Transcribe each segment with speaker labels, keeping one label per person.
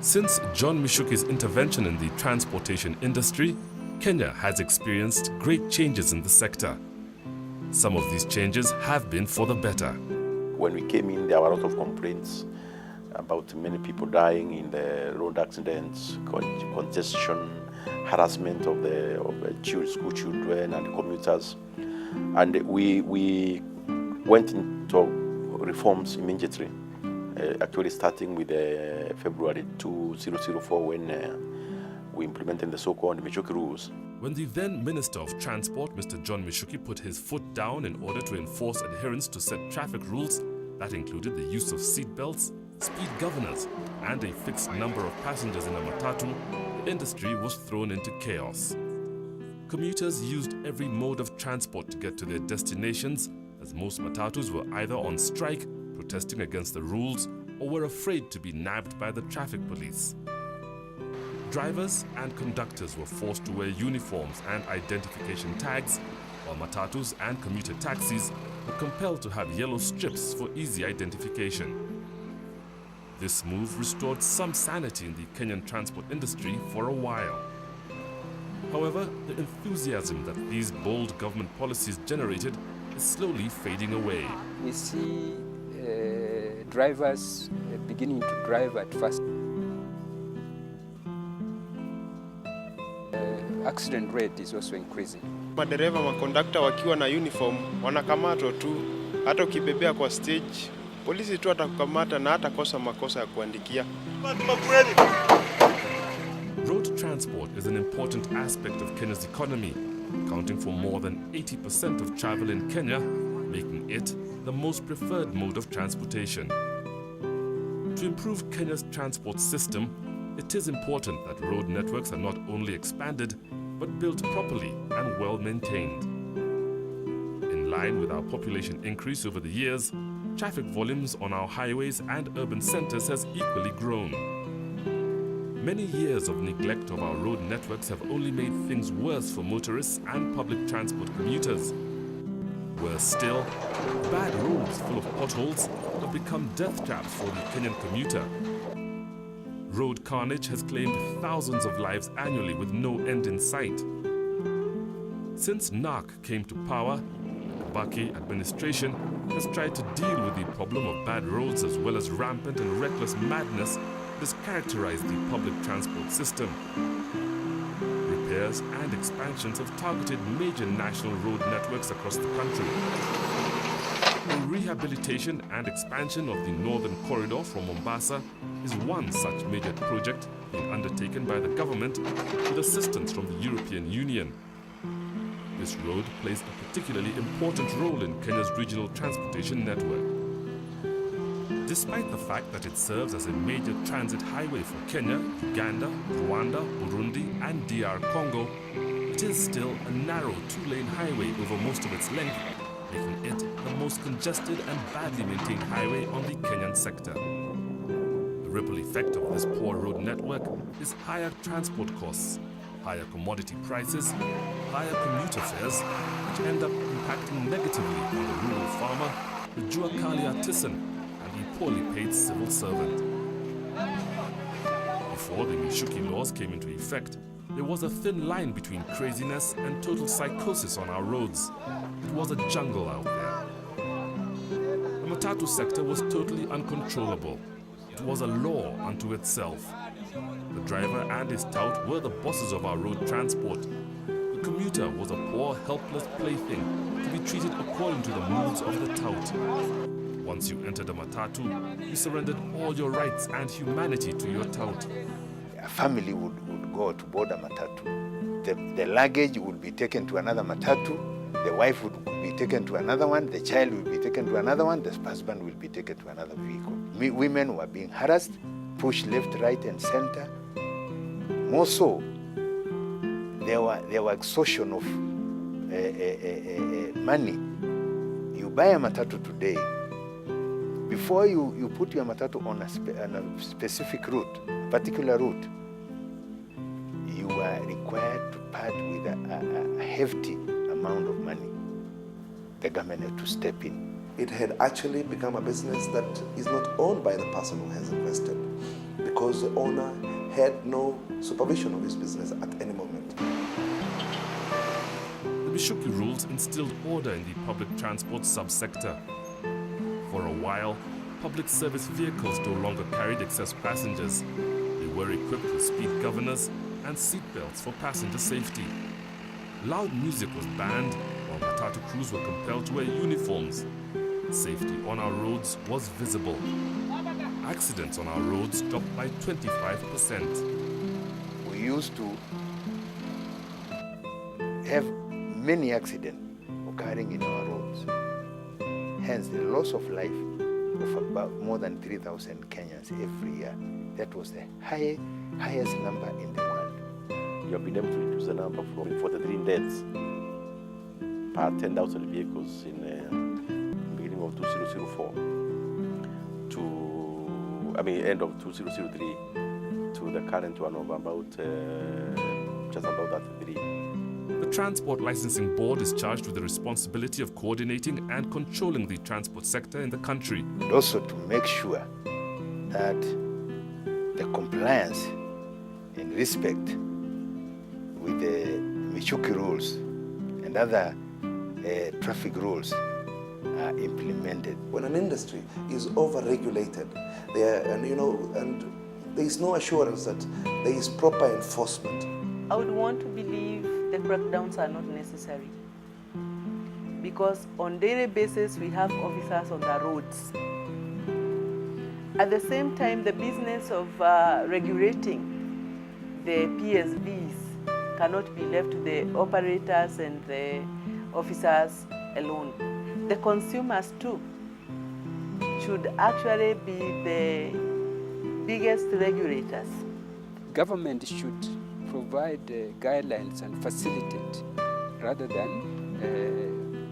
Speaker 1: Since John Mishuki's intervention in the transportation industry, Kenya has experienced great changes in the sector. Some of these changes have been for the better.
Speaker 2: When we came in, there were a lot of complaints about many people dying in the road accidents, congestion, harassment of the school children and commuters. And we went into reforms immediately, actually starting with February 2004 when we implemented the so-called Mishuki rules.
Speaker 1: When the then Minister of Transport, Mr. John Mishuki, put his foot down in order to enforce adherence to set traffic rules, that included the use of seat belts, speed governors, and a fixed number of passengers in a matatu, the industry was thrown into chaos. Commuters used every mode of transport to get to their destinations, as most matatus were either on strike, protesting against the rules, or were afraid to be nabbed by the traffic police. Drivers and conductors were forced to wear uniforms and identification tags, while matatus and commuter taxis were compelled to have yellow strips for easy identification. This move restored some sanity in the Kenyan transport industry for a while. However, the enthusiasm that these bold government policies generated is slowly fading away.
Speaker 3: We see drivers beginning to drive at first. Accident rate is also increasing.
Speaker 4: Madereva makondakta wakiwa na uniform wanakamatwa tu, hata ukibebea kwa stage polisi tu atakukamata na hata kosa makosa ya kuandikia.
Speaker 1: Road transport is an important aspect of Kenya's economy, accounting for more than 80% of travel in Kenya, making it the most preferred mode of transportation. To improve Kenya's transport system, it is important that road networks are not only expanded, but built properly and well maintained. In line with our population increase over the years, traffic volumes on our highways and urban centers has equally grown. Many years of neglect of our road networks have only made things worse for motorists and public transport commuters. Worse still, bad roads full of potholes have become death traps for the Kenyan commuter. Road carnage has claimed thousands of lives annually with no end in sight. Since NARC came to power, the Kibaki administration has tried to deal with the problem of bad roads as well as rampant and reckless madness that has characterized the public transport system. Repairs and expansions have targeted major national road networks across the country. The rehabilitation and expansion of the Northern Corridor from Mombasa is one such major project being undertaken by the government with assistance from the European Union. This road plays a particularly important role in Kenya's regional transportation network. Despite the fact that it serves as a major transit highway for Kenya, Uganda, Rwanda, Burundi, and DR Congo, it is still a narrow two-lane highway over most of its length, making it the most congested and badly maintained highway on the Kenyan sector. The ripple effect of this poor road network is higher transport costs, higher commodity prices, higher commuter fares, which end up impacting negatively on the rural farmer, the jua kali artisan, and the poorly paid civil servant. Before the Mishuki laws came into effect, there was a thin line between craziness and total psychosis on our roads. It was a jungle out there. The matatu sector was totally uncontrollable. It was a law unto itself. The driver and his tout were the bosses of our road transport. The commuter was a poor, helpless plaything to be treated according to the moods of the tout. Once you entered a matatu, you surrendered all your rights and humanity to your tout.
Speaker 5: A family would go to board a matatu. The luggage would be taken to another matatu. The wife would be taken to another one. The child would be taken to another one. The husband will be taken to another vehicle. Women were being harassed, pushed left, right, and center. More so, there were extortion of money. You buy a matatu today. Before you put your matatu on a specific route, particular route, you are required to part with a hefty amount of money. The government had to step in.
Speaker 6: It had actually become a business that is not owned by the person who has invested. because the owner had no supervision of his business at any moment.
Speaker 1: The Bishuki rules instilled order in the public transport subsector. For a while, public service vehicles no longer carried excess passengers. They were equipped with speed governors and seatbelts for passenger safety. Loud music was banned, while matatu crews were compelled to wear uniforms. Safety on our roads was visible. Accidents on our roads dropped by 25%.
Speaker 5: We used to have many accidents occurring in our roads. Hence, the loss of life of about more than 3,000 Kenyans every year. That was the highest number in the world.
Speaker 2: You have been able to reduce the number from 43 deaths per 10,000 vehicles in beginning of 2004 to, end of 2003 to the current one of about just about that 3.
Speaker 1: The Transport Licensing Board is charged with the responsibility of coordinating and controlling the transport sector in the country.
Speaker 5: And also to make sure that the compliance in respect with the Michuki rules and other traffic rules are implemented.
Speaker 6: When an industry is over-regulated, and there is no assurance that there is proper enforcement.
Speaker 7: I would want to believe the crackdowns are not necessary, because on daily basis we have officers on the roads. At the same time, the business of regulating the PSVs cannot be left to the operators and the officers alone. The consumers too should actually be the biggest regulators.
Speaker 3: Government should provide guidelines and facilitate rather than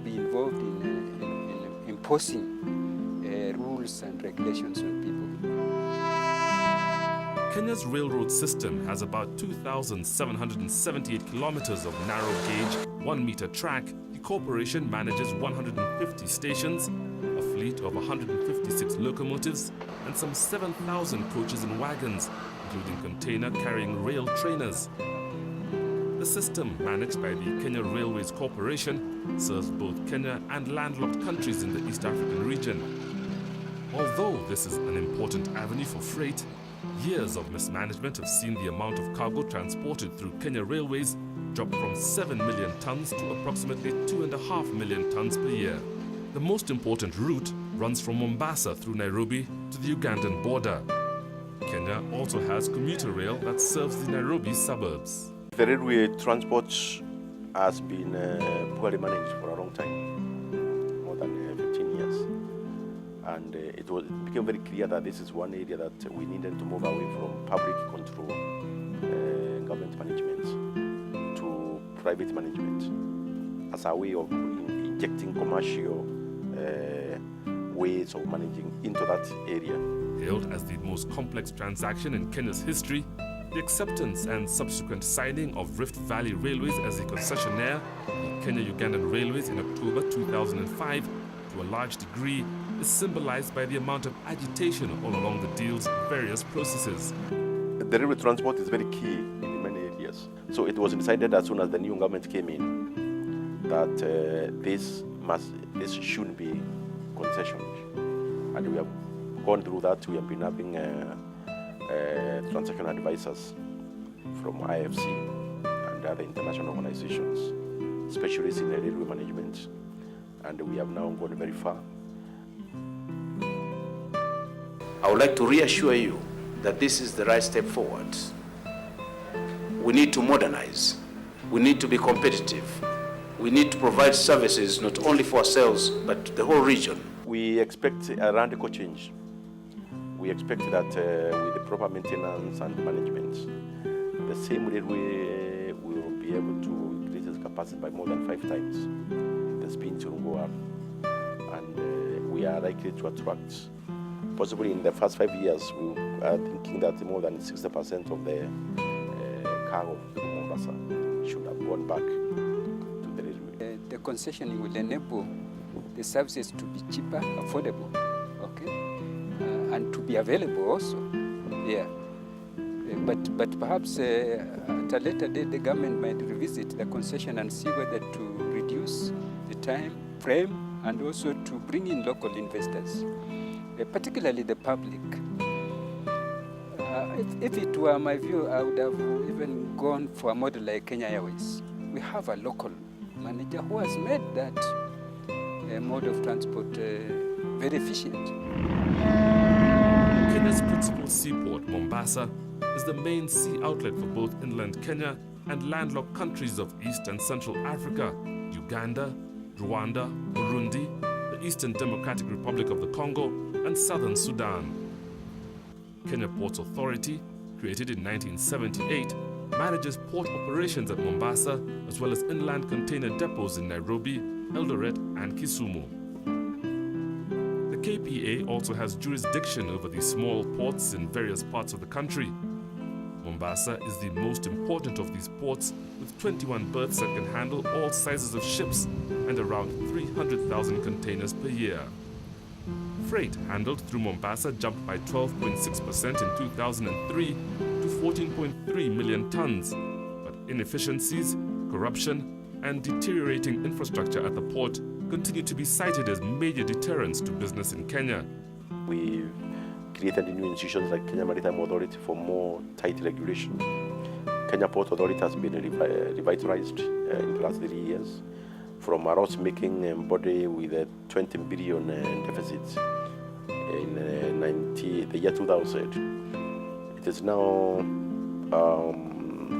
Speaker 3: be involved in imposing rules and regulations on people.
Speaker 1: Kenya's railroad system has about 2,778 kilometers of narrow gauge, 1-meter track. The corporation manages 150 stations, a fleet of 156 locomotives, and some 7,000 coaches and wagons, including container carrying rail trainers. The system, managed by the Kenya Railways Corporation, serves both Kenya and landlocked countries in the East African region. Although this is an important avenue for freight, years of mismanagement have seen the amount of cargo transported through Kenya Railways drop from 7 million tons to approximately 2.5 million tons per year. The most important route runs from Mombasa through Nairobi to the Ugandan border. Kenya also has commuter rail that serves the Nairobi suburbs.
Speaker 2: The railway transport has been poorly managed for a long time, more than 15 years. And it became very clear that this is one area that we needed to move away from public control, government management, to private management as a way of injecting commercial ways of managing into that area.
Speaker 1: Hailed as the most complex transaction in Kenya's history, the acceptance and subsequent signing of Rift Valley Railways as a concessionaire, the Kenya-Ugandan Railways in October 2005, to a large degree, is symbolized by the amount of agitation all along the deal's various processes.
Speaker 2: The railway transport is very key in many areas. So it was decided as soon as the new government came in that this shouldn't be concession. And we have gone through that. We have been having transaction advisors from IFC and other international organizations, specialists in railway management, and we have now gone very far.
Speaker 8: I would like to reassure you that this is the right step forward. We need to modernize. We need to be competitive. We need to provide services not only for ourselves, but the whole region.
Speaker 2: We expect a radical change. We expect that with the proper maintenance and management, the same railway will be able to increase its capacity by more than 5 times. The speeds will go up, and we are likely to attract, possibly in the first 5 years, we are thinking that more than 60% of the cargo from Mombasa should have gone back to the railway.
Speaker 3: The concessioning will enable the services to be cheaper, affordable, okay, and to be available also. Yeah. But perhaps at a later date, the government might revisit the concession and see whether to reduce the time frame and also to bring in local investors, particularly the public. If it were my view, I would have even gone for a model like Kenya Airways. We have a local manager who has made that mode of transport very efficient.
Speaker 1: Kenya's principal seaport, Mombasa, is the main sea outlet for both inland Kenya and landlocked countries of East and Central Africa, Uganda, Rwanda, Burundi, the Eastern Democratic Republic of the Congo, and Southern Sudan. Kenya Ports Authority, created in 1978, manages port operations at Mombasa as well as inland container depots in Nairobi, Eldoret, and Kisumu. The KPA also has jurisdiction over these small ports in various parts of the country. Mombasa is the most important of these ports, with 21 berths that can handle all sizes of ships and around 300,000 containers per year. Freight handled through Mombasa jumped by 12.6% in 2003 to 14.3 million tons, but inefficiencies, corruption, and deteriorating infrastructure at the port continue to be cited as major deterrents to business in Kenya.
Speaker 2: We created new institutions like Kenya Maritime Authority for more tight regulation. Kenya Port Authority has been revitalized in the last 3 years from a loss-making body with a 20 billion deficit in the year 2000. It is now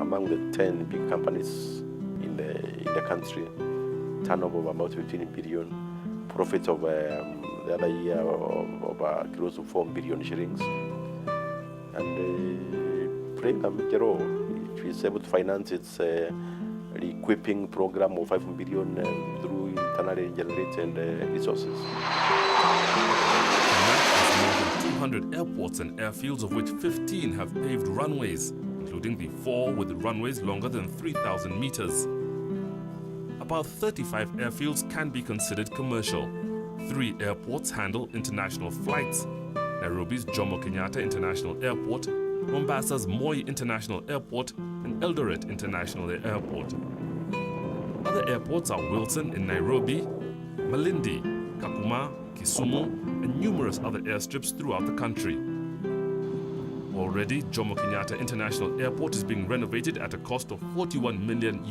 Speaker 2: among the 10 big companies in the country, turnover of about 15 billion, profit of the other year of close to 4 billion shillings, and playing a major role. It is able to finance its re-equipping program of 5 billion through internally generated resources.
Speaker 1: Kenya has more than 200 airports and airfields, of which 15 have paved runways, including the 4 with runways longer than 3,000 meters. About 35 airfields can be considered commercial. 3 airports handle international flights: Nairobi's Jomo Kenyatta International Airport, Mombasa's Moi International Airport, and Eldoret International Airport. Other airports are Wilson in Nairobi, Malindi, Kakuma, Kisumu, and numerous other airstrips throughout the country. Already, Jomo Kenyatta International Airport is being renovated at a cost of $41 million.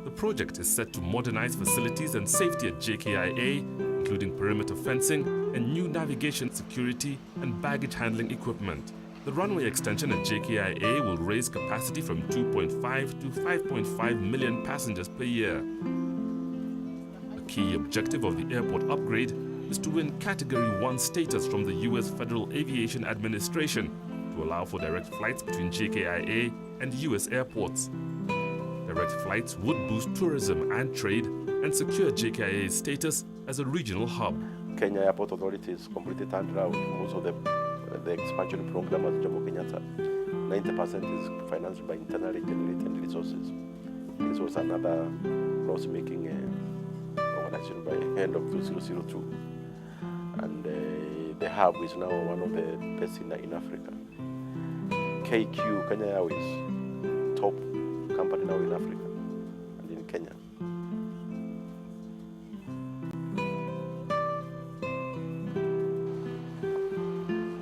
Speaker 1: The project is set to modernize facilities and safety at JKIA, including perimeter fencing and new navigation security and baggage handling equipment. The runway extension at JKIA will raise capacity from 2.5 to 5.5 million passengers per year. A key objective of the airport upgrade is to win Category 1 status from the U.S. Federal Aviation Administration to allow for direct flights between JKIA and U.S. airports. Direct flights would boost tourism and trade and secure JKIA's status as a regional hub.
Speaker 2: Kenya Airport Authority is completely turned around. Most of the expansion program at Jomo Kenyatta, 90% is financed by internally generated resources. This was another loss-making organization by the end of 2002. And the hub is now one of the best in Africa. KQ, Kenya Airways, top company now in Africa and in Kenya.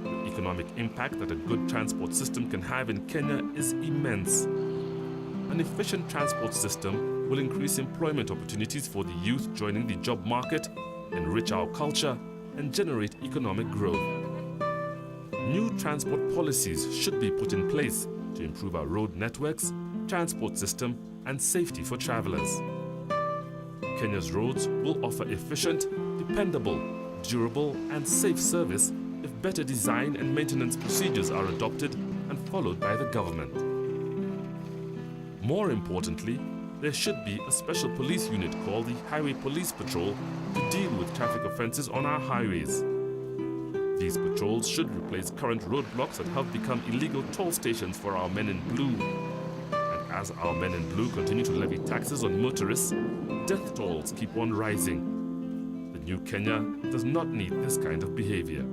Speaker 1: The economic impact that a good transport system can have in Kenya is immense. An efficient transport system will increase employment opportunities for the youth joining the job market, enrich our culture, and generate economic growth. New transport policies should be put in place to improve our road networks, transport system, and safety for travelers. Kenya's roads will offer efficient, dependable, durable, and safe service if better design and maintenance procedures are adopted and followed by the government. More importantly, there should be a special police unit called the Highway Police Patrol to deal with traffic offences on our highways. These patrols should replace current roadblocks that have become illegal toll stations for our men in blue. And as our men in blue continue to levy taxes on motorists, death tolls keep on rising. The new Kenya does not need this kind of behavior.